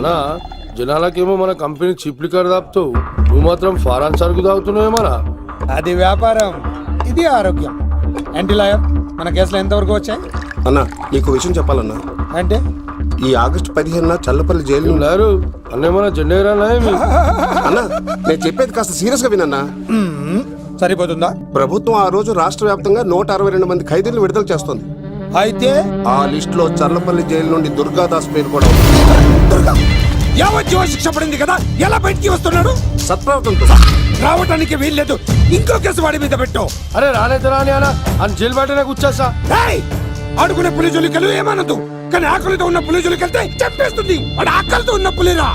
అనా జనాలకేమో మన company chip liquor తాపుతావు, నువ్వు మాత్రం ఫారెన్ సరుకు తాగుతున్నావేమోనా? అది వ్యాపారం, ఇది ఆరోగ్యం. యాంటీ లాయర్, మన కేసులో ఎంతవరకు వచ్చాయి? అన్నా నీకు విషయం చెప్పాలన్నా. అంటే ఈ ఆగస్టు 15న చల్లపల్లి జైలు లారు అన్నేమన్నా జెండేరానా ఏమి? అన్నా నేను చెప్పేది కాస్త సీరియస్ గా వినన్నా. సరిపోతుందా? ప్రభుత్వం ఆ రోజు రాష్ట్ర వ్యాప్తంగా 162 మంది ఖైదీలను విడుదల చేస్తుంది. అయితే ఆ లిస్ట్ లో చల్లపల్లి జైలు నుండి దుర్గాదాస్ పేరు కూడా ఉంది. దుర్గా యావజ్జీవ శిక్ష పడింది కదా, ఎలా బయటికి వస్తున్నాడు? సత్ప్రవర్తనతో రావటానికి వీల్లేదు, ఇంకో కేసు వాడి మీద పెట్టు. అరే రానైతే రాని అనా అని జైలు బయటనే కూర్చోసా. ఆడుకునే పులి జోలికలు ఏమనదు, కానీ ఆకలితో ఉన్న పులి జోలికెళ్తే చంపేస్తుంది. వాడు ఆకలితో ఉన్న పులిరా.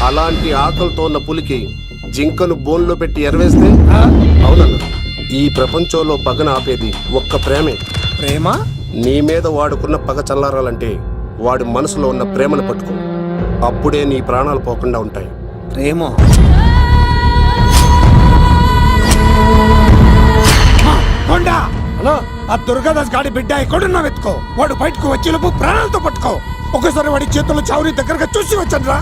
అలాంటి ఆకలితో ఉన్న పులికి జింకను బోన్లో పెట్టి ఎరవేస్తే అవునన్నా, ఈ ప్రపంచంలో పగన ఆపేది ఒక్క ప్రేమే. ప్రేమ? నీ మీద వాడుకున్న పగ చల్లారాలంటే వాడి మనసులో ఉన్న ప్రేమను పట్టుకో, అప్పుడే నీ ప్రాణాలు పోకుండా ఉంటాయి. ప్రేమ ఆ దుర్గాదాస్ గాడి బిడ్డ ఎక్కడున్నా వెతుకో, వాడు బయటకు వచ్చేలోపు ప్రాణాలతో పట్టుకో. ఒకసారి వాడి చేతుల్లో చావుని దగ్గరగా చూసి వచ్చానురా,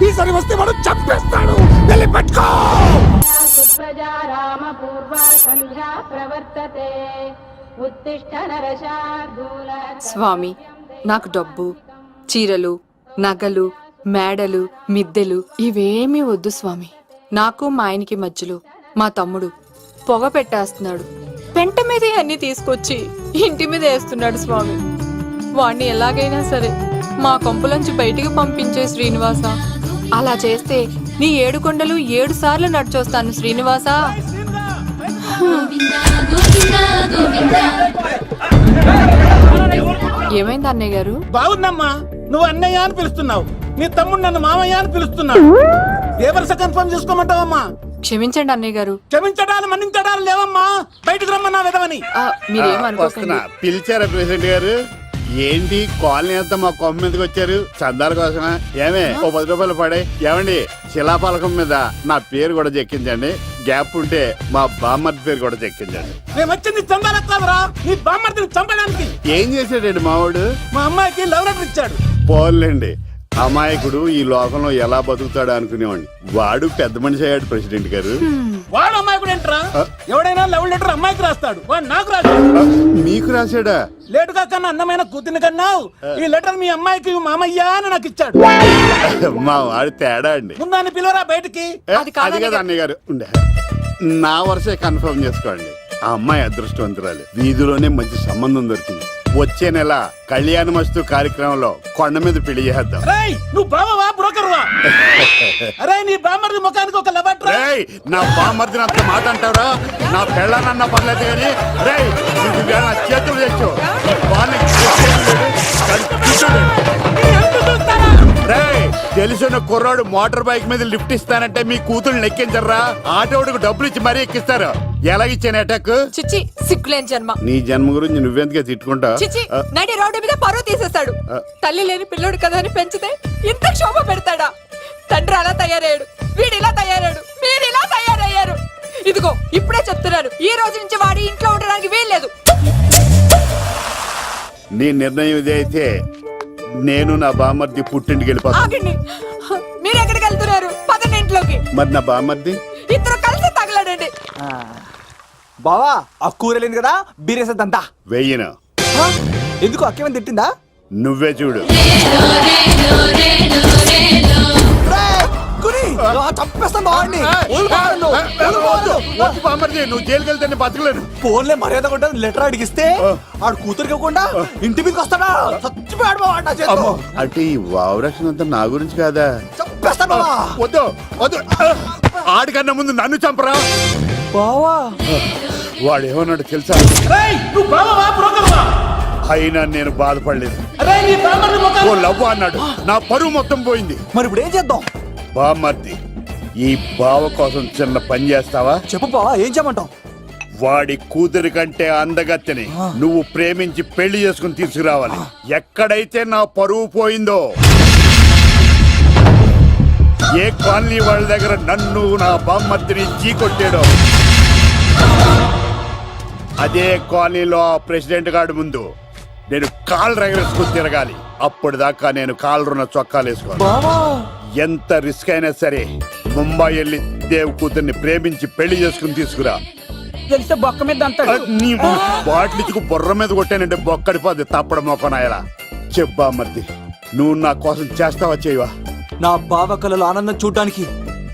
ఈసారి వస్తే వాడు చంపేస్తాడు. వెళ్ళి పట్టుకో. స్వామి, నాకు డబ్బు, చీరలు, నగలు, మేడలు, మిద్దెలు ఇవేమీ వద్దు స్వామి. నాకు మా ఆయనకి మధ్యలో మా తమ్ముడు పొగ పెట్టేస్తున్నాడు. పెంట మీద అన్ని తీసుకొచ్చి ఇంటి మీద వేస్తున్నాడు స్వామి. వాణ్ణి ఎలాగైనా సరే మా కొంపులోంచి బయటికి పంపించే శ్రీనివాస. అలా చేస్తే నీ 7 కొండలు 7 సార్లు నడిచొస్తాను శ్రీనివాస. ఏమైంది అన్నయ్య గారు? బాగుందమ్మా, నువ్వు అన్నయ్య అని పిలుస్తున్నావు, నీ తమ్ముడు నన్ను మామయ్య అని పిలుస్తున్నాడు. ఏ వరుస కన్ఫర్మ్ చేసుకోమంటావమ్మా? క్షమించండి అన్నయ్య గారు. క్షమించడాలు మన్నించడాలు లేవమ్మా, బయటకు రమ్మన్నా విధవని. మీరేమనుకోకండి. పిలిచారా ప్రెసిడెంట్ గారు? ఏంటి కాలనీ అంతా మా కొమ్మ మీదకి వచ్చారు? చందాల కోసమా? ఏమే ఓ 10 రూపాయలు పడే. ఏమండి శిలాపాలకం మీద నా పేరు కూడా చెక్కించండి, గ్యాప్ ఉంటే మా బామ్మర్ది పేరు కూడా చెక్కించండి. మేము వచ్చింది చందాలకు కాదురా, నీ బామ్మర్దిని చంపడానికి. ఏం చేశాడండి మావాడు? మా అమ్మాయికి లవ్ లెటర్ ఇచ్చాడు. పోన్లేండి, అమాయకుడు ఈ లోకంలో ఎలా బతుకుతాడు అనుకునేవాడిని. వాడు పెద్ద మనిషి అయ్యాడు ప్రెసిడెంట్ గారు. వాడు అమ్మాయికుడు ఏంట్రా? ఎవడైనా లవ్ లెటర్ అమ్మాయికి రాస్తాడు, వాడు నాకు రాశాడు. మీకు రాశాడా? లేటుగా కన్నా అందమైన కూతుని కన్నావు, ఈ లెటర్ మీ అమ్మాయికి మామయ్య అని నాకు ఇచ్చాడు. మా వాడు తేడా అండి. ముందాన్ని పిలవరా బయటికి. అది కదా అన్నయ్య గారు. ఉండే నా వరుసే కన్ఫర్మ్ చేసుకోండి. ఆ అమ్మాయి అదృష్టవంతురాలు, వీధిలోనే మంచి సంబంధం దొరికింది. వచ్చే నెల కళ్యాణ మస్తు కార్యక్రమంలో కొండ మీద పెళ్లి చేద్దాం. నువ్వు బావా బ్రోకర్వా? అరే నీ బామ్మర్ది ముఖానికి ఒక లెటర్. నా బామ్మర్దిని అంత మాట అంటారా? నా పెళ్ళనన్నా పర్లేదు కానీ నా చేతులు తెచ్చు. తెలిసిన కుర్రాడు మోటార్ బైక్ మీద లిఫ్ట్ ఇస్తానంటే మీ కూతురు ఎక్కించరా? ఆటోడికి డబ్బులు ఇచ్చి మరీ ఎక్కిస్తారు. ఎలాగిచ్చాను అటాక్? చిచ్చి, సిగ్గులేని జన్మ. నీ జన్మ గురించి నువ్వెందుకే తిట్టుకుంటా? చిచ్చి, నడి రోడ్డు మీద పరువు తీసేస్తాడు. తల్లి లేని పిల్లోడు కదా అని పెంచితే ఇంత క్షోభ పెడతాడా? తండ్రి అలా తయారయ్యాడు, వీడు ఇలా తయారయ్యాడు, మీరు ఇలా తయారయ్యారు. ఇదిగో ఇప్పుడే చెప్తున్నాను, ఈ రోజు నుంచి వాడి ఇంట్లో ఉండడానికి వీల్లేదు. నీ నిర్ణయం ఇదే అయితే నేను నా బామ్మర్ది పుట్టింటికి వెళ్ళిపోతాను. ఆగండి, మీరు ఎక్కడికి వెళ్తున్నారు? పదండి ఇంట్లోకి. మరి నా బామ్మర్ది? ఇద్దరు కలిసి తగలడండి. బావా ఆ కూరలేను కదా, బీరేసంతా వెయ్యిన. ఎందుకు అక్కేమని తిట్టిందా? నువ్వే చూడు. నువ్వు జైలుకి వెళ్తే బతకలేను. ఫోన్లే మర్యాద కూడా లెటర్ అడిగిస్తే ఆడు కూతురికి ఇవ్వకుండా ఇంటి మీదకి వస్తాడా? చచ్చిపోయాడు. అంటే ఈ వావరక్షణ అంతా నా గురించి కాదా? చంపేస్తాను. వద్దు వద్దు, ఆడికన్నా ముందు నన్ను చంపరా. బావా వాడు ఏమన్నాడు తెలుసా? నువ్వు బావా బ్రోకర్వా? అయినా నేను బాధపడలేదు. అరే నీ బామ్మర్ది ముఖానికి ఓ లవ్వ అన్నాడు, నా పరువు మొత్తం పోయింది. మరి ఇప్పుడు ఏం చేద్దాం? బామ్మర్ది, ఈ బావ కోసం చిన్న పని చేస్తావా? చెప్పు బావా, ఏం చేయమంటావు? వాడి కూతురి కంటే అందగత్తెని నువ్వు ప్రేమించి పెళ్లి చేసుకుని తీసుకురావాలి. ఎక్కడైతే నా పరువు పోయిందో, ఏ కాలనీ వాళ్ళ దగ్గర నన్ను నా బామ్మర్దిని చీకొట్టాడో, అదే కాలనీలో ఆ ప్రెసిడెంట్ గారి ముందు నేను కాళ్ళు రగరేసుకుని తిరగాలి. అప్పటిదాకా నేను కాళ్ళరున్న చొక్కాలు వేసుకోను. ఎంత రిస్క్ అయినా సరే ముంబై వెళ్ళి దేవ్ కూతుర్ని ప్రేమించి పెళ్లి చేసుకుని తీసుకురా. తెలిస్తే బొక్క మీద అంటాడు. బాటిలిచ్చుకు బుర్ర మీద కొట్టానంటే బొక్కడిపోద్ది తప్పడ మొక్కనాయలా. చెప్పా మర్ది, నువ్వు నా కోసం చేస్తావా చేయవా? నా బావ కళలో ఆనందం చూడడానికి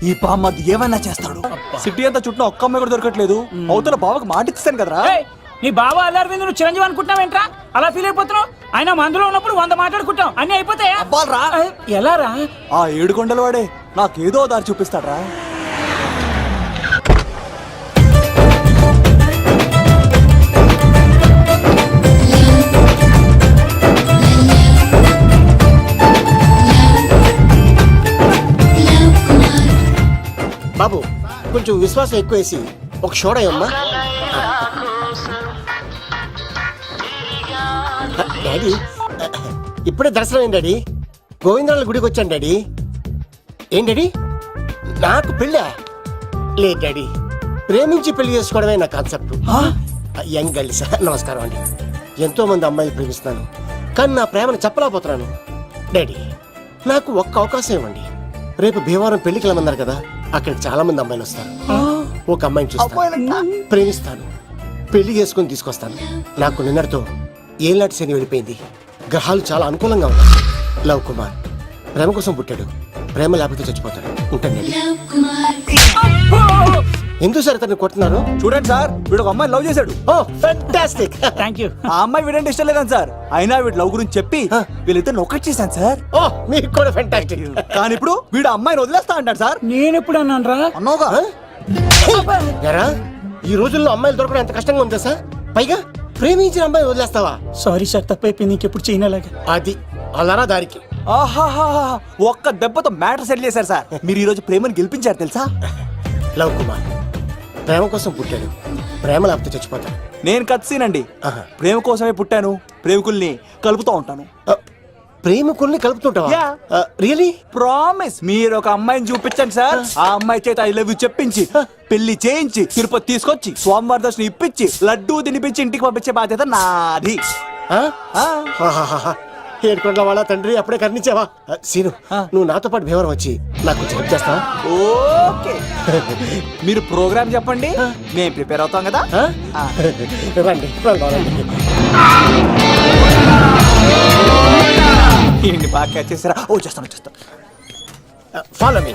ఈ బామ్మది ఏమైనా చేస్తాడు. సిటీ అంతా చుట్టూ ఒక్క అమ్మాయి కూడా దొరకట్లేదు. అవతల బావకు మాట ఇస్తాను కదరా. ఏయ్, నీ బావ అల్లారి మీద నువ్వు చిరంజీవి అనుకుంటున్నావేంట్రా? అలా ఫీల్ అయిపోతున్నావు. ఆయన మందులో ఉన్నప్పుడు 100 మాట్లాడుకుంటాం, అన్ని అయిపోతాయా? అబ్బాల్రా. ఎలా రా? ఆ 7 కొండల వాడే నాకేదో దారి చూపిస్తాడ్రా. బాబు కొంచెం విశ్వాసం ఎక్కువేసి ఒక షోడయమ్మా. డాడీ ఇప్పుడే దర్శనం అయింది డాడీ. గోవిందరాల గుడికి వచ్చాను డాడీ. ఏం డాడీ నాకు పెళ్ళా? లేదు డాడీ, ప్రేమించి పెళ్లి చేసుకోవడమే నా కాన్సెప్ట్. యంగ్ గర్ల్స్ నమస్కారం అండి. ఎంతో మంది అమ్మాయిలు ప్రేమిస్తాను, కానీ నా ప్రేమను చెప్పలేకపోతున్నాను. డాడీ నాకు ఒక్క అవకాశం ఇవ్వండి. రేపు భీమవరం పెళ్లికి వెళ్ళమన్నారు కదా, అక్కడికి చాలా మంది అమ్మాయిలు వస్తారు. ఒక అమ్మాయిని చూస్తాను, ప్రేమిస్తాను, పెళ్లి చేసుకుని తీసుకొస్తాను. నాకు నిన్నటితో ఏళ్ళనాటి శని వెళ్ళిపోయింది. గ్రహాలు చాలా అనుకూలంగా ఉన్నాయి. లవ్ కుమార్ ప్రేమ కోసం పుట్టాడు, ప్రేమ లేకపోతే చచ్చిపోతాడు. ఉంటానండి. ఎందుకు సార్ తను కొట్టున్నారు? చూడండి సార్, వీడు ఒక అమ్మాయి లవ్ చేశాడు. Oh fantastic. Thank you. ఆ అమ్మాయి వీడంటే ఇష్టం లేదని సార్. అయినా వీడు లవ్ గురించి చెప్పి వీళ్ళిద్దరు ఒకటి చేశాను సార్. ఓ మీకు కూడా ఫెంటాస్టిక్. కానీ ఇప్పుడు వీడు అమ్మాయిని వదిలేస్తా అంటాడు సార్. నేను ఎప్పుడు అన్నాను రా? అన్నోగా. ఎరా ఈ రోజుల్లో అమ్మాయిలు దొరకడం ఎంత కష్టంగా ఉందా సార్? పైగా ప్రేమించిన అమ్మాయి వదిలేస్తావా? సారీ సార్, తప్పైపోయింది. ఇంకెప్పుడు చేయనలాగా. అది అలారా దారికి. ఆహాహా, ఒక్క దెబ్బతో మ్యాటర్ సెటిల్ చేశారు సార్. మీరు ఈ రోజు ప్రేమను గెలిపించారు తెలుసా? లవ్ కుమార్ ప్రేమ కోసం పుట్టాడు, ప్రేమ లేకపోతే చచ్చిపోతాడు. నేను కత్సీనండి. ఆహా. ప్రేమ కోసమే పుట్టాను, ప్రేమికుల్ని కలుపుతూ ఉంటాను. ప్రేమికుల్ని కలుపుతుంటావా? Yeah. రియలీ? ప్రామిస్. మీరు ఒక అమ్మాయిని చూపించండి సార్. ఆ అమ్మాయి చేత ఐ లవ్ యూ చెప్పించి పెళ్లి చేయించి తిరుపతి తీసుకొచ్చి స్వామివారి దర్శనం ఇప్పించి లడ్డూ తినిపించి ఇంటికి పంపించే బాధ్యత నాది. ఏడుకొండల వాళ్ళ తండ్రి అప్పుడే కర్ణించావా? సీను నువ్వు నాతో పాటు భీవరం వచ్చి నాకు కొంచెం హెల్ప్ చేస్తావా? ఓకే. మీరు ప్రోగ్రామ్ చెప్పండి, మేము ప్రిపేర్ అవుతాం కదా. రండి రండి. ఏంటి బాగా క్యాచ్ చేస్తారా? ఓ చేస్తాను. Follow me.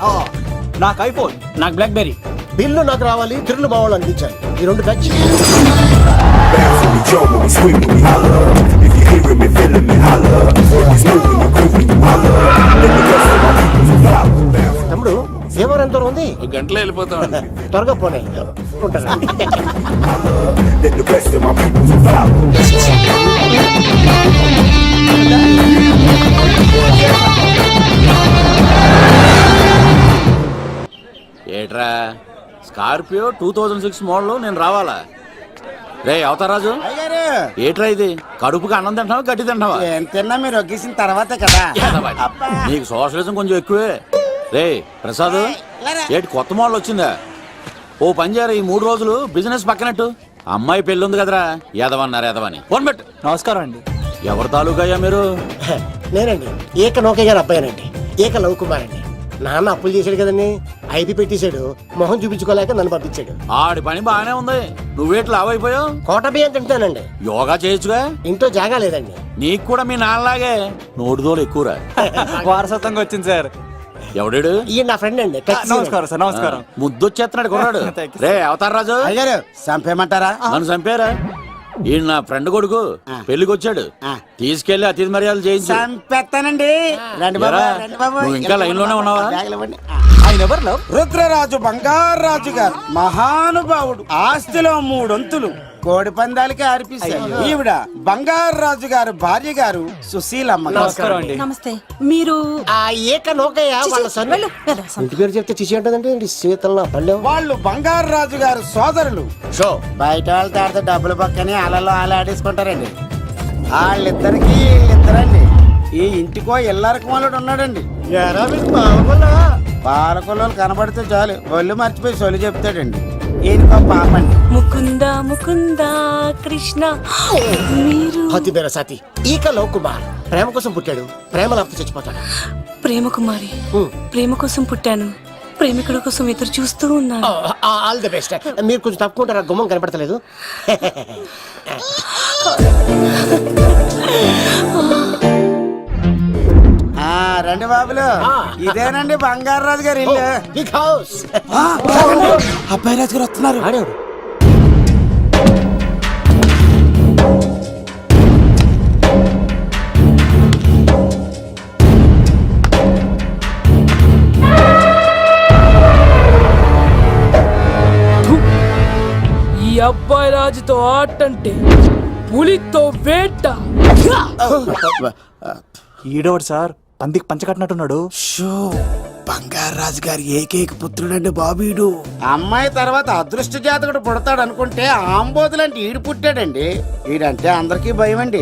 నాకు ఐఫోన్, నాకు బ్లాక్ బెర్రీ. బిల్లు నాకు రావాలి, తిరులు మా వాళ్ళు అందించాలి. ఈ రెండు బ్యాచ్. తమ్ముడు భీమవరం ఎంత దూరం ఉంది? గంటలో వెళ్ళిపోతాం. త్వరగా పోనీ. ఉంటాను. ఏట్రా స్కార్పియో 2006 మోడల్ నేను రావాలా? రే అవతారాజు, ఏట్రా ఇది? కడుపుకి అన్నం తింటావా గడ్డి తింటావా? తిన్నా మీరు ఒగ్గేసిన తర్వాతే కదా. నీకు సోషలిజం కొంచెం ఎక్కువే. రే ప్రసాద్, ఏటి కొత్త మోడల్ వచ్చిందా? ఓ పని చేయరా, ఈ 3 రోజులు బిజినెస్ పక్కనట్టు. అమ్మాయి పెళ్ళి ఉంది కదరా, ఎదవన్నారు ఎదవని. ఫోన్ పెట్టు. నమస్కారం అండి. ఎవరి తాలూకయ్యా మీరు? నేనండి ఏక నౌకే గారు అబ్బాయినండి. ఏక లవ్ కుమార్ అండి. నాన్న అప్పులు చేశాడు కదండి, ఐపీ పెట్టేశాడు. మొహం చూపించుకోలేక నన్ను పంపించాడు. ఆడి పని బాగానే ఉంది, నువ్వేటి లావైపోయావు? కోట బియ్యం తింటానండి. యోగా చేయొచ్చుగా. ఇంట్లో జాగా లేదండి. నీకు కూడా మీ నాన్నలాగే నోటిదోలు ఎక్కువరా. వారసత్వంగా వచ్చింది సార్. ఎవడాడు? ఈయన నా ఫ్రెండ్ అండి. నమస్కారం సార్. నమస్కారం. ముద్దొచ్చేస్తున్నాడు కొన్నాడు. Thank you, రే అవతార్ రాజు, అయ్యారు చంపేయమంటారా? నన్ను చంపారా? ఈయన నా ఫ్రెండ్ కొడుకు పెళ్లికి వచ్చాడు, తీసుకెళ్లి అతిథి మర్యాదలు చేయించు. చంపేస్తానండి. రండి బాబు, ఎరా, రండి బాబు. నువ్వు ఇంకా లైన్ లోనే ఉన్నావా? ఆయన ఎవరు లవ్? రుద్రరాజు బంగారాజు గారు మహానుభావుడు. ఆస్తిలో 3 వంతులు కోడి పందాలకి అర్పిస్తారు. ఈవిడ బంగారాజు గారు భార్య గారు సుశీలమ్మ. నమస్కారం అండి. నమస్తే. మీరు ఆ ఏక నౌకయ్య వాళ్ళ సన్. వెళ్ళు, వెళ్ళు. ఇంటి పేరు చెప్తే చిచి అంటుందంటే శీతల పల్లెం. వాళ్ళు బంగారాజు గారు సోదరులు. షో బయట వాళ్ళతో ఆడితే డబ్బులు పక్కనే అలలో అలా ఆడేసుకుంటారండి. వాళ్ళిద్దరికి వీళ్ళిద్దరండి. ఈ ఇంటికో ఇల్లరికి వాళ్ళడు ఉన్నాడండి. పాలకొల్లు కనబడితే చాలు ఒళ్ళు మర్చిపోయి సొలి చెప్తాడండి. ఏనుకో పాపండి. ముకుంద ముకుంద కృష్ణ మీరు హతి మేరా సాతి ఈక లవ్ కుమార్ ప్రేమ కోసం పుట్టాడు ప్రేమ లేకపోతే చచ్చిపోతాడు. ప్రేమ కుమారి ప్రేమ కోసం పుట్టాను ప్రేమికుల కోసం ఎదురు చూస్తూ ఉన్నాను. All the best. మీరు కొంచెం తప్పుకుంటారా, గుమ్మం కనపడతలేదు. రండి బాబులు, ఇదేనండి బంగారు రాజు గారి ఇల్లు. Big house. అబ్బాయి రాజు గారు వస్తున్నారు. ఆడేవాడు ఈ అబ్బాయి రాజుతో ఆటంటే పులితో వేట. ఈడోడు సార్ పందికి పంచకట్టినట్టున్నాడు. బంగారు రాజు గారి ఏకైక పుత్రుడండి బాబీడు. అమ్మాయి తర్వాత అదృష్ట జాతకుడు పుడతాడు అనుకుంటే ఆంబోతులంటే ఈడు పుట్టాడండి. ఈడంటే అందరికీ భయం అండి.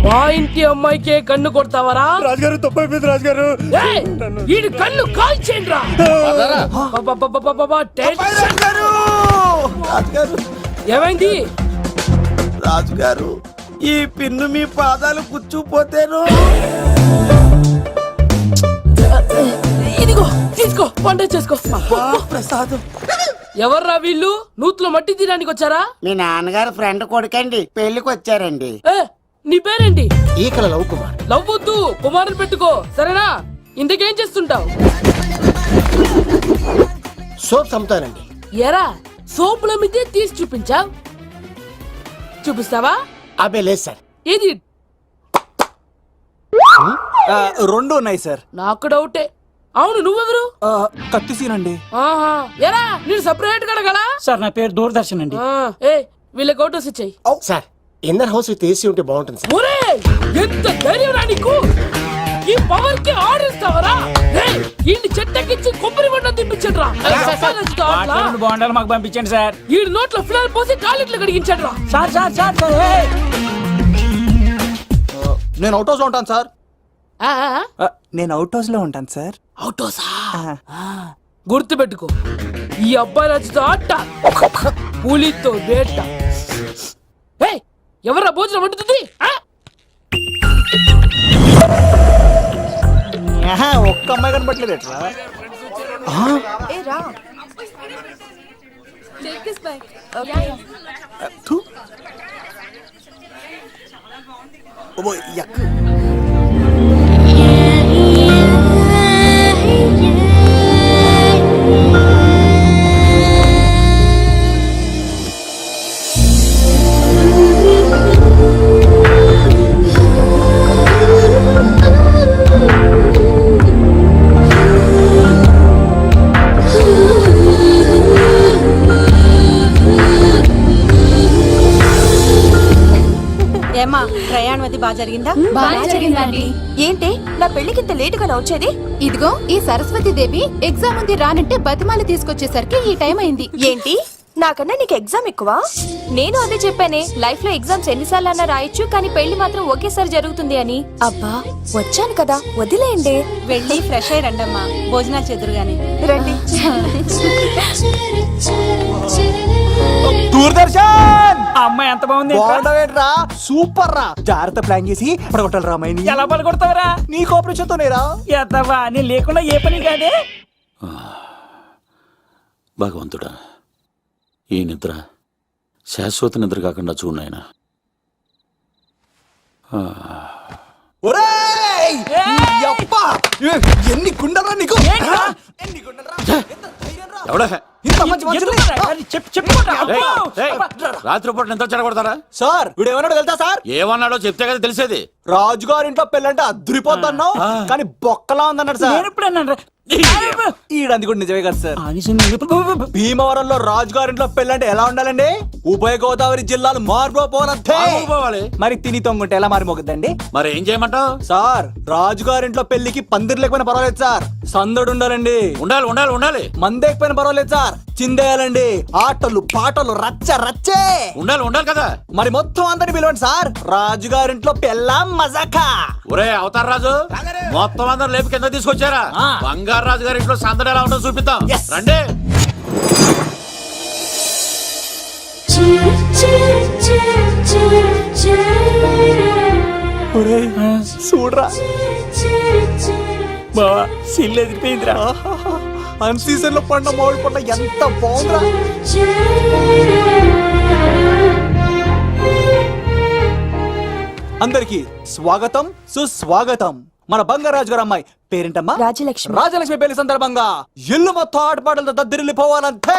మా ఇంటి అమ్మాయికే కన్ను కొడతావరా? రాజుగారు తప్పైపోయింది రాజుగారు. ఏయ్, ఈడి కన్ను కాల్చేయండి రా. రాజుగారు ఏమైంది? రాజుగారు ఈ పిన్ను మీ పాదాలు కూర్చుపోతేను. ఇదిగో తీసుకో, వంట చేసుకో. ప్రసాదం. ఎవర్రా వీళ్ళు? నూతులో మట్టి తీయడానికి వచ్చారా? మీ నాన్నగారు ఫ్రెండ్ కొడుకండి, పెళ్లికి వచ్చారండి. ఏ, నీ పేరేంటి? ఈకల లవ్ కుమార్. లవ్వొద్దు, కుమారుని పెట్టుకో, సరేనా? ఇంతకేం చేస్తుంటావు? సోప్స్ అమ్ముతానండి. ఎరా సోపుల మీదే తీసి చూపించావు, చూపిస్తావా? అబ్బే లేదు సార్. ఏది? రెండు ఉన్నాయి సార్. నాకు డౌటే. అవును, నువ్వెవరు? కత్తిసీనండి. ఆహా, ఎరా నేను సపరేట్ కడగలా? సార్ నా పేరు దూరదర్శన్ అండి. ఏ వీళ్ళకి ఫోటోస్ ఇచ్చాయి. Sir inner house with AC ఉంటే బాగుంటుంది సార్. ఒరే ఎంత ధైర్యం రా నీకు! ఈ పవర్ కి ఆర్డర్ ఇస్తావరా? ఈ చెట్టెక్కించి కొబ్బరి బండ తిప్పించండి రా. బాగుండాలి మాకు పంపించండి సార్. ఈ నోట్లో ఫిల్లర్ పోసి టాయిలెట్లు కడిగించండి రా. సార్ సార్ సార్ సార్ నేను అవుట్ హౌస్ లో ఉంటాను సార్. ఆ, ఆ, నేను అవుట్ హౌస్ లో ఉంటాను సార్. అవుటోసా? గుర్తు పెట్టుకో, ఈ అబ్బాయి రాజుతో ఆట పులితో వేట. ఎవరా భోజనం వండుతుంది? ఒక్క అమ్మాయి కనబట్లేదు ఎట్లా? ఏమా ప్రయాణం అది బాగా జరిగిందా? బాగా జరిగిందండి. ఏంటి నా పెళ్లికి ఇంత లేటుగా వచ్చేది? ఇదిగో ఈ సరస్వతి దేవి ఎగ్జామ్ ఉంది రానంటే బతిమాల తీసుకొచ్చేసరికి ఈ టైం అయింది. ఏంటి నాకన్నా నీకు ఎగ్జామ్ ఎక్కువ? నేను అదే చెప్పానే, లైఫ్ లో ఎగ్జామ్స్ ఎన్నిసార్లు అన్నా రాయొచ్చు, కానీ పెళ్లి మాత్రం ఒకేసారి జరుగుతుంది అని. అబ్బా వచ్చాను కదా, వదిలేయండి. వెళ్ళి ఫ్రెష్ అయ్యి రండమ్మా, భోజనాలు చెదురు గాని. రండి. దూరదర్శన్ అమ్మాయి ఎంత బాగుంది. బాగుండవేట్రా, సూపర్ రా. జాగ్రత్త ప్లాన్ చేసి పడగొట్టాలి రామాయణి. ఎలా పడుకొడతావరా? నీ కోఆపరేషన్ తోనేరా. ఎత్తవా నీ లేకుండా ఏ పని కాదే. భగవంతుడా, ఈ నిద్ర శాశ్వత నిద్ర కాకుండా చూడాయన. ఒరేయ్! యప్పా! ఎన్ని గుండెరా నీకు? ఎన్ని గుండెరా? ఎంత ధైర్యం రా? ఎవడా ఇంత మంచి మనుషుల్ని? రాత్రిపూట నిద్ర చెడగొడతారా? సార్ వీడు ఏమన్నాడు తెలుసా సార్? ఏమన్నాడో చెప్తే కదా తెలిసేది. రాజుగారింట్లో పెళ్ళంటే అద్దరిపోతున్నావు, కానీ బొక్కలా ఉందన్నాడు సార్. ఈడంది కూడా నిజమే కదా సార్. భీమవరంలో రాజుగారింట్లో పెళ్ళంటే ఎలా ఉండాలండి? ఉభయ గోదావరి జిల్లాలు పోవాలి. మరి తిని తొంగుంటే ఎలా మారిమోగద్దండి? మరి ఏం చేయమంటావు? సార్ రాజుగారింట్లో పెళ్లికి పందిరి లేకపోయినా పర్వాలేదు సార్, సందడు ఉండాలండి. ఉండాలి ఉండాలి ఉండాలి. మందేకపోయినా పర్వాలేదు సార్, చిందేయాలండి. ఆటలు పాటలు రచ్చ రచ్చే ఉండాలి ఉండాలి కదా. మరి మొత్తం అందరిని పిలవండి సార్, రాజుగారింట్లో పెళ్ళాం మజాకా. ఒరే అవతార్ రాజు, మొత్తం అందరు లేపు కింద తీసుకొచ్చారా? బంగారు రాజు గారి ఇంట్లో సందడి ఎలా ఉంటుందో చూపిద్దాం రండి. చూడరా బావా సిల్ ఎదిరిపోయిందిరా. అన్ సీజన్ లో పండ మామిడి పంట ఎంత బాగుందిరా. అందరికి స్వాగతం సుస్వాగతం. మన బంగారాజు గారు అమ్మాయి పేరేంటమ్మా? రాజలక్ష్మి. రాజలక్ష్మి పెళ్లి సందర్భంగా ఇల్లు మొత్తం ఆటపాటలతో దద్దరిల్లిపోవాలంటే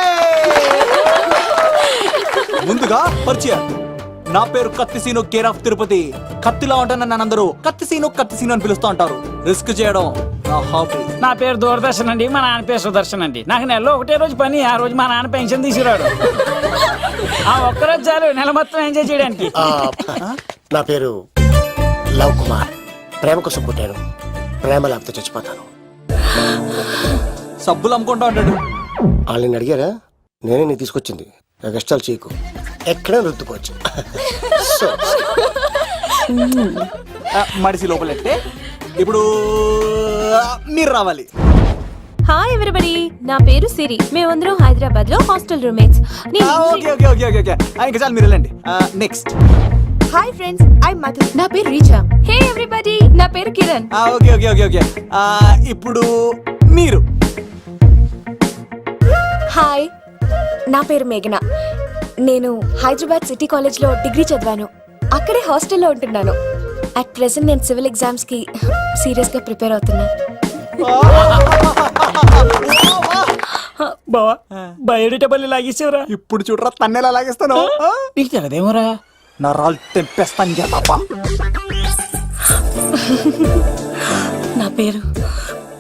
ముందుగా పరిచయం. నా పేరు కత్తిసీను, కేర్ ఆఫ్ తిరుపతి. కత్తిలా ఉంటాను నన్ను అందరూ కత్తిసీను అని పిలుస్తూ ఉంటారు. రిస్క్ చేయడం నా హాబీ. నా పేరు దూరదర్శన్ అండి, మా నాన్న పేరు సుదర్శన్ అండి. నాకు నెలలో ఒకటే రోజు పని, ఆ రోజు మా నాన్న పెన్షన్ తీసుకురాడు. ఆ ఒక్కరోజు చాలు నెల మొత్తం ఎంజాయ్ చేయడానికి. నా పేరు లవ్ కుమార్. ప్రేమ కోసం పుట్టాను, ప్రేమ లేకపోతే చచ్చిపోతాను. సబ్బులు అమ్ముకుంటా ఉంటాడు. వాళ్ళని అడిగారా? నేనే నీ తీసుకొచ్చింది. నాకు ఇష్టాలు చేయకు, ఎక్కడే రుద్దుకోవచ్చు. మడిసి లోపలెట్టే. ఇప్పుడు మీరు రావాలి. హాయ్ ఎవ్రీబడి, నా పేరు సిరి. మేమందరం హైదరాబాద్ లో hostel roommates. Okay okay okay okay okay. ఇంకా చాలు, మీరు వెళ్ళండి. Next. Hi friends, I Madhu. నా పేరు రీచా. హే ఎవ్రీబడి, నా పేరు Kiran. Okay okay okay okay. ఇప్పుడు మీరు. హాయ్, నా పేరు మేఘన. నేను హైదరాబాద్ సిటీ కాలేజ్ లో డిగ్రీ చదివాను. అక్కడే హాస్టల్లో ఉంటున్నాను. అట్ ప్రెసెంట్ నేను సివిల్ ఎగ్జామ్స్ కి సీరియస్ గా ప్రిపేర్ అవుతున్నాను. బావా బయోడేటబుల్ లాగేసేవరా. ఇప్పుడు చూడరా తన్నేలా లాగేస్తాను. నీకు తెగదేమోరా. నా రాళ్ళు తెంపేస్తాను తప్ప. నా పేరు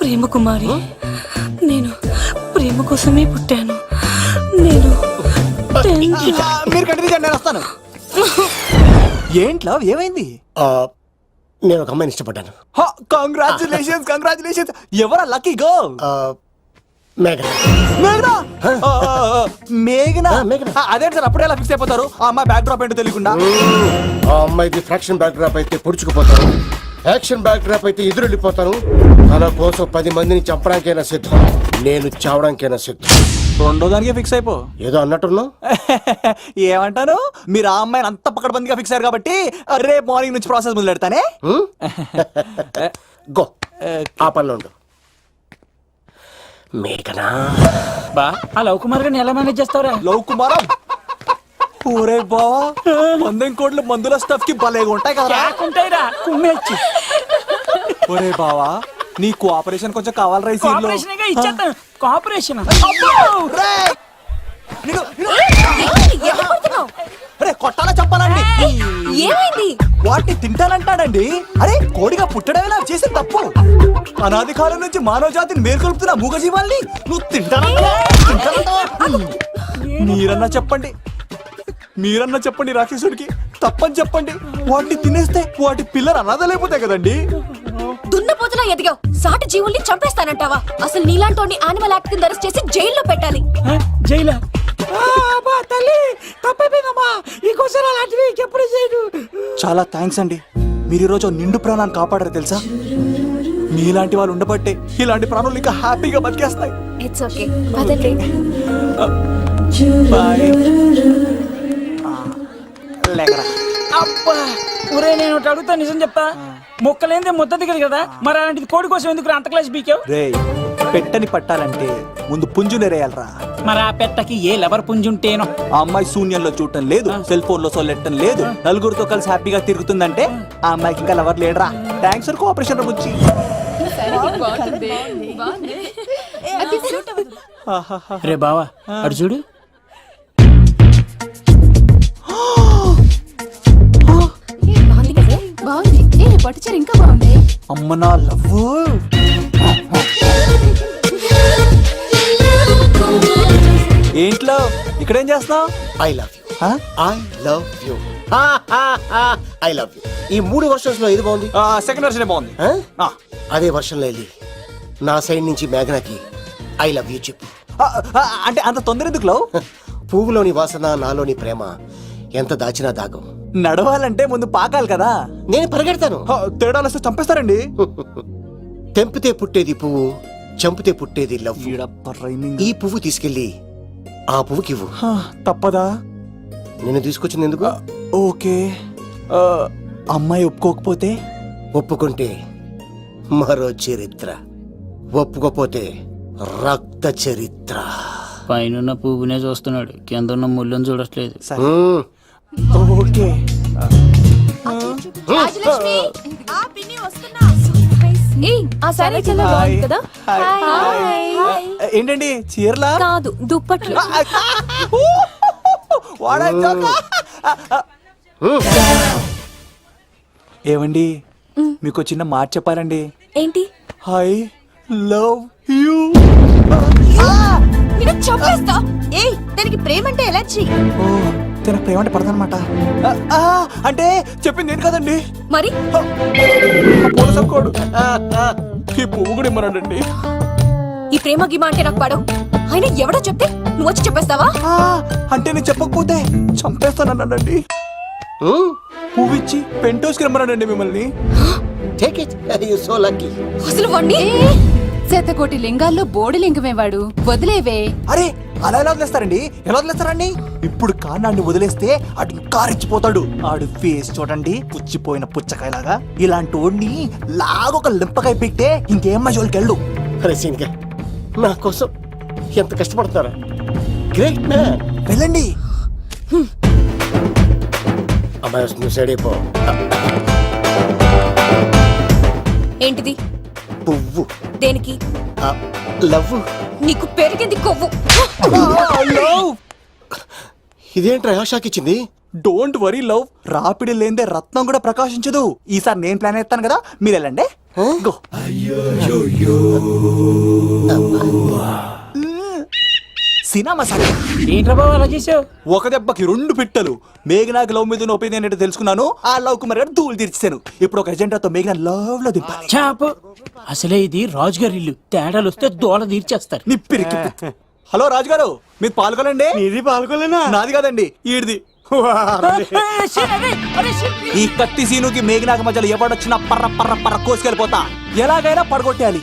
ప్రేమ కుమారి. నేను ప్రేమ కోసమే పుట్టాను. నేను మీరు కంటిన్యూ చేయండి, నేను వస్తాను. ఏంట్లో ఏమైంది? నేను ఒక అమ్మాయిని ఇష్టపడ్డాను. Congratulations congratulations. ఎవరా లక్కీ గర్ల్? మేఘన. మేఘనా? మేఘనా? మేఘనా. అదేంటి సార్ అప్పుడే ఎలా ఫిక్స్ అయిపోతారు? ఆ అమ్మాయి బ్యాక్ డ్రాప్ ఏంటో తెలియకుండా. ఆ అమ్మాయిది ఫ్రాక్షన్ బ్యాక్ డ్రాప్ అయితే పొడుచుకుపోతాను, యాక్షన్ బ్యాక్ డ్రాప్ అయితే ఎదురెళ్ళిపోతాను. తన కోసం 10 మందిని చంపడానికైనా సిద్ధం, నేను చావడానికైనా సిద్ధం. రెండో దానికి ఫిక్స్ అయిపో. ఏదో అన్నట్టున్నావు. ఏమంటాను? మీరు ఆ అమ్మాయిని అంత పక్కడబందిగా ఫిక్స్ అయ్యారు కాబట్టి రేపు మార్నింగ్ నుంచి ప్రాసెస్ మొదలు పెడతానే. గో, ఆ పనిలో ఉండు. మేఘనా. బా ఆ లవ్ కుమార్ గారిని ఎలా మేనేజ్ చేస్తావురా? లవ్ కుమారం. ఊరే బావా, మందెం కోట్లు మందుల స్టఫ్ కి భలేగా ఉంటాయి కదా. ఉంటాయిరా కుమ్మేచ్చి. ఒరే బావా, నీ కోఆపరేషన్ కొంచెం కావాలరా ఈ సీన్ లో. ఇచ్చేస్తాను కోఆపరేషన్. అరే కొట్టాలా చెప్పాలండి? ఏమైంది? వాటిని తింటానంటాడండి. అరే కోడిగా పుట్టడమే నాకు చేసిన తప్పు. అనాది కాలం నుంచి మానవ జాతిని మేల్కొల్పుతున్న మూగజీవాల్ని నువ్వు తింటానంటావా? మీరన్నా చెప్పండి, మీరన్నా చెప్పండి రాక్షసుడికి. తప్పని చెప్పండి. వాటిని తినేస్తే వాటి పిల్లలు అనాథలైపోతాయి కదండి. దున్నపోతులా ఎదిగావు, సాటి జీవుల్ని చంపేస్తానంటావా? అసలు నీలాంటి యానిమల్ యాక్ట్ కింద అరెస్ట్ చేసి జైల్లో పెట్టాలి. జైలా? తల్లి తప్పైపోయిందమ్మా, ఇంకోసారి అలాంటివి ఎప్పుడు చేయడు. చాలా థ్యాంక్స్ అండి, మీరు ఈరోజు నిండు ప్రాణాన్ని కాపాడారు తెలుసా. మీలాంటి వాళ్ళు ఉండబట్టే ఇలాంటి ప్రాణులు ఇంకా హ్యాపీగా బతికేస్తాయి. ఇట్స్ ఓకే, పదండి. లేకరా. అబ్బా ఒరే, నేను ఒకటి అడుగుతా, నిజం చెప్తా. మొక్కలేందే ముద్ద దిగదు కదా, మరి అలాంటిది కోడి కోసం ఎందుకు అంత క్లాస్ బీకావు? రే, పెట్టని పట్టాలంటే ముందు పుంజు నెరేయాలరా. మరి ఆ పెట్టకి ఏ లవర్ పుంజుంటేనో. ఆ అమ్మాయి శూన్యంలో చూడటం లేదు, సెల్ ఫోన్ లో సొల్లెట్టడం లేదు, నలుగురితో కలిసి హ్యాపీగా తిరుగుతుందంటే ఆ అమ్మాయికి ఇంకా లవర్ లేడరా. థ్యాంక్స్ ఫర్ కోఆపరేషన్ వచ్చి. రే బావా అడు చూడు. బాగుంది, పట్టుచారు ఇంకా బాగుంది. అమ్మ నా లవ్. ఏంట్లో ఇక్కడేం చేస్తున్నావు? I love you, I love you, I love you. ఈ 3 వర్షన్స్ లో ఏది బాగుంది? సెకండ్ వర్షన్ బాగుంది. అదే వర్షంలో వెళ్ళి నా సైడ్ నుంచి మేఘనాకి ఐ లవ్ యూ చెప్పు. అంటే అంత తొందర ఎందుకు లవ్? పువ్వులోని వాసన, నాలోని ప్రేమ ఎంత దాచినా దాగం. నడవాలంటే ముందు పాకాలి కదా. నేను పరిగెడతాను. తేడాలు వస్తే చంపేస్తారండి. తెంపితే పుట్టేది పువ్వు, చంపితే పుట్టేది లవ్. ఈడప్ప రైమింగ్. ఈ పువ్వు తీసుకెళ్లి ఆ పువ్వుకి ఇవ్వు. హా, తప్పదా? నేను తీసుకొచ్చింది ఎందుకు? ఓకే. ఆ, అమ్మాయి ఒప్పుకోకపోతే? ఒప్పుకుంటే మరో చరిత్ర, ఒప్పుకోపోతే రక్త చరిత్ర. పైన పువ్వునే చూస్తున్నాడు, కింద ఉన్న ముళ్ళని చూడట్లేదు. మ్మ్. ఓకే. ఆ సారీ చాలా బాగుంది కదా. ఏంటండి చీరలా? కాదు, దుప్పట్లు. ఏమండి మీకు చిన్న మాట చెప్పాలండి. ఏంటి? I love you. నిన్ను చంపేస్తా. ఏయ్, దానికి ప్రేమ అంటే ఎలర్జీ. తన ప్రేమ అంటే పడదనమాట. అంటే చెప్పింది ఏంటి కదండి. మరి పోలీసోడు ఈ పువ్వు కూడా ఇమ్మన్నాడండి. ఈ ప్రేమ గిమ అంటే నాకు పడవు. అయినా ఎవడో చెప్తే నువ్వు వచ్చి చెప్పేస్తావా? అంటే నేను చెప్పకపోతే చంపేస్తానన్నాడండి. పువ్వు ఇచ్చి పెంటోస్కి రమ్మన్నాడండి మిమ్మల్ని. Take it. You're so lucky. అసలు వాణ్ణి శతకోటి లింగాల్లో బోడి లింగమేవాడు, వదిలేవే. అరే అలా ఎలా వదిలేస్తారండి? ఎలా వదిలేస్తారండి? ఇప్పుడు కాన్నాడిని వదిలేస్తే అటు ఇంకా రెచ్చిపోతాడు. ఆడు ఫేస్ చూడండి, పుచ్చిపోయిన పుచ్చకాయలాగా. ఇలాంటి వాడిని లాగొక లింపకాయ పెట్టే ఇంకేం మజోలికి వెళ్ళు. అరే సీన్గా, నా కోసం ఎంత కష్టపడతారా? Great man. వెళ్ళండి. అమ్మాయి వస్తుంది, సైడ్ అయిపో. ఏంటిది? పువ్వు. దేనికి? లవ్. నీకు పెరిగింది కొవ్వు. ఇదేంట్రా షాక్ ఇచ్చింది? డోంట్ వరీ లవ్, రాపిడి లేదే రత్నం కూడా ప్రకాశించదు. ఈసారి నేను ప్లాన్ ఎత్తాను కదా, మీరు వెళ్ళండి. గో. సినిమా సార్ ఏంట్రా బాబు అలా చేసావు? ఒక దెబ్బకి 2 పిట్టలు. మేఘనాకి లవ్ మీద ఒపీనియన్ ఏంటో తెలుసుకున్నాను. ఆ లవ్ కుమార్ గారు ధూళి తీర్చాను. ఇప్పుడు ఒక ఎజెండాతో మేఘనా లవ్ లో దింపాలి. చాపు. అసలే ఇది రాజుగారి ఇల్లు, తేడాలు వస్తే దోళ తీర్చేస్తారు. నిప్పిరికి. హలో రాజుగారు, మీరు పాల్గొనండి. ఇది పాల్గొలేనా? నాది కాదండి, ఈడిది. ఈ కత్తి సీనుకి మేఘనాకి మధ్యలో ఎవడొచ్చినా పర్ర పర్ర పర్ర కోసుకెళ్ళిపోతా. ఎలాగైనా పడగొట్టాలి.